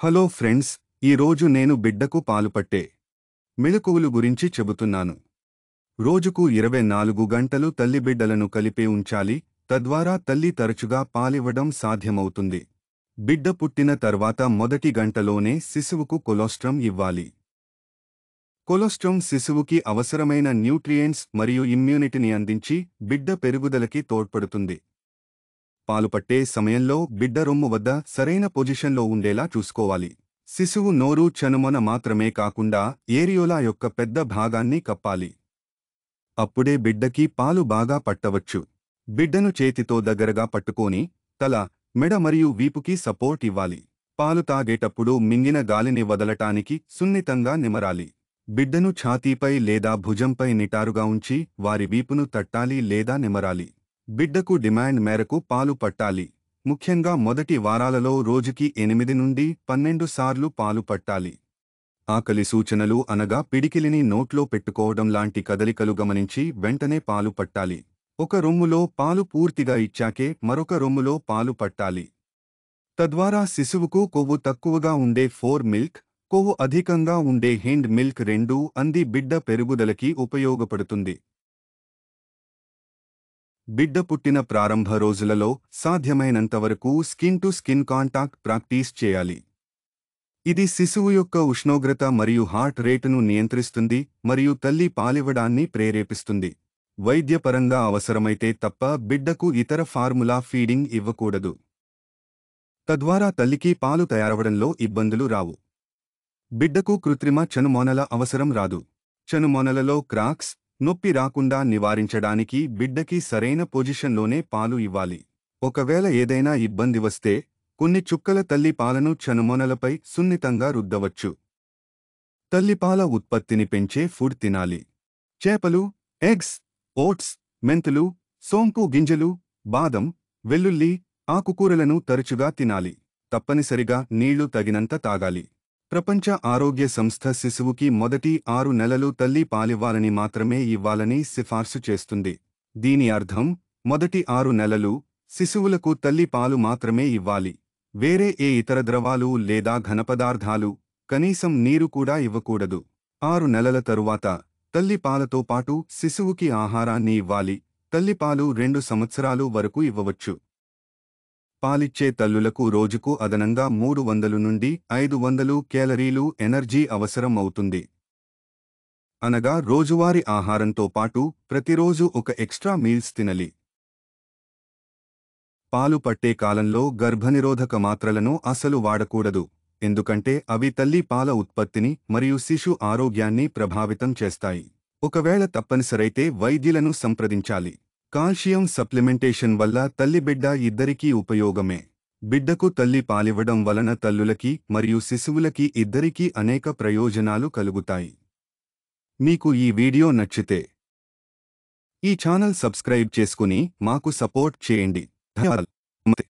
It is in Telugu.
హలో ఫ్రెండ్స్, ఈరోజు నేను బిడ్డకు పాలు పట్టే మెళకువలు గురించి చెబుతున్నాను. రోజుకు 24 గంటలు తల్లి బిడ్డలను కలిపే ఉంచాలి, తద్వారా తల్లి తరచుగా పాలివ్వడం సాధ్యమవుతుంది. బిడ్డ పుట్టిన తర్వాత మొదటి గంటలోనే శిశువుకు కొలెస్ట్రాల్ ఇవ్వాలి. కొలెస్ట్రాల్ శిశువుకి అవసరమైన న్యూట్రియంట్స్ మరియు ఇమ్యూనిటీని అందించి బిడ్డ పెరుగుదలకి తోడ్పడుతుంది. పాలు పట్టే సమయంలో బిడ్డ రొమ్ము వద్ద సరైన పొజిషన్లో ఉండేలా చూసుకోవాలి. శిశువు నోరు చనుమొన మాత్రమే కాకుండా ఏరియోలా యొక్క పెద్ద భాగాన్ని కప్పాలి. అప్పుడే బిడ్డకి పాలు బాగా పట్టవచ్చు. బిడ్డను చేతితో దగ్గరగా పట్టుకొని తల, మెడ మరియు వీపుకి సపోర్ట్ ఇవ్వాలి. పాలు తాగేటప్పుడు మింగిన గాలిని వదలటానికి సున్నితంగా నిమరాలి. బిడ్డను ఛాతీపై లేదా భుజంపై నిటారుగా ఉంచి వారి వీపును తట్టాలి లేదా నిమరాలి. బిడ్డకు డిమాండ్ మేరకు పాలు పట్టాలి. ముఖ్యంగా మొదటి వారాలలో రోజుకి 8 నుండి 12 సార్లు పాలు పట్టాలి. ఆకలి సూచనలు అనగా పిడికిలిని నోట్లో పెట్టుకోవడం లాంటి కదలికలు గమనించి వెంటనే పాలు పట్టాలి. ఒక రొమ్ములో పాలు పూర్తిగా ఇచ్చాకే మరొక రొమ్ములో పాలు పట్టాలి. తద్వారా శిశువుకు కొవ్వు తక్కువగా ఉండే ఫోర్ మిల్క్, కొవ్వు అధికంగా ఉండే హిండ్ మిల్క్ రెండూ అంది బిడ్డ పెరుగుదలకి ఉపయోగపడుతుంది. బిడ్డ పుట్టిన ప్రారంభ రోజులలో సాధ్యమైనంతవరకు skin to skin contact practice చేయాలి. ఇది శిశువు యొక్క ఉష్ణోగ్రత మరియు హార్ట్ రేటును నియంత్రిస్తుంది మరియు తల్లి పాలివ్వడాన్ని ప్రేరేపిస్తుంది. వైద్యపరంగా అవసరమైతే తప్ప బిడ్డకు ఇతర ఫార్ములా ఫీడింగ్ ఇవ్వకూడదు. తద్వారా తల్లికి పాలు తయారవడంలో ఇబ్బందులు రావు. బిడ్డకు కృత్రిమ చనుమొనల అవసరం రాదు. చనుమొనలలో క్రాక్స్, నొప్పి రాకుండా నివారించడానికి బిడ్డకి సరైన పొజిషన్లోనే పాలు ఇవ్వాలి. ఒకవేళ ఏదైనా ఇబ్బంది వస్తే కొన్ని చుక్కల తల్లి పాలను చనుమొనలపై సున్నితంగా రుద్దవచ్చు. తల్లిపాల ఉత్పత్తిని పెంచే ఫుడ్ తినాలి. చేపలు, ఎగ్స్, ఓట్స్, మెంతులు, సోంపు గింజలు, బాదం, వెల్లుల్లి, ఆకుకూరలను తరచుగా తినాలి. తప్పనిసరిగా నీళ్లు తగినంత తాగాలి. ప్రపంచ ఆరోగ్య సంస్థ శిశువుకి మొదటి 6 నెలలు తల్లి పాలివ్వాలని మాత్రమే ఇవ్వాలని సిఫార్సు చేస్తుంది. దీని అర్థం మొదటి 6 నెలలు శిశువులకు తల్లి పాలు మాత్రమే ఇవ్వాలి. వేరే ఏ ఇతర ద్రవాలు లేదా ఘనపదార్థాలు, కనీసం నీరు కూడా ఇవ్వకూడదు. 6 నెలల తరువాత తల్లి పాలతో పాటు శిశువుకి ఆహారాన్ని ఇవ్వాలి. తల్లిపాలు 2 సంవత్సరాలు వరకు ఇవ్వవచ్చు. పాలిచ్చే తల్లులకు రోజుకు అదనంగా 300 నుండి 500 కేలరీలు ఎనర్జీ అవసరం అవుతుంది. అనగా రోజువారీ ఆహారంతో పాటు ప్రతిరోజు ఒక ఎక్స్ట్రా మీల్స్ తినాలి. పాలు పట్టే కాలంలో గర్భనిరోధక మాత్రలను అసలు వాడకూడదు, ఎందుకంటే అవి తల్లి పాల ఉత్పత్తిని మరియు శిశు ఆరోగ్యాన్ని ప్రభావితం చేస్తాయి. ఒకవేళ తప్పనిసరైతే వైద్యులను సంప్రదించాలి. కాల్షియం సప్లిమెంటేషన్ వల్ల తల్లి-బిడ్డ ఇద్దరికీ ఉపయోగమే. బిడ్డకు తల్లి పాలివ్వడం వలన తల్లులకి మరియు శిశువులకి ఇద్దరికీ అనేక ప్రయోజనాలు కలుగుతాయి. మీకు ఈ వీడియో నచ్చితే ఈ ఛానల్ సబ్స్క్రైబ్ చేసుకుని మాకు సపోర్ట్ చేయండి. ధన్యవాదాలు.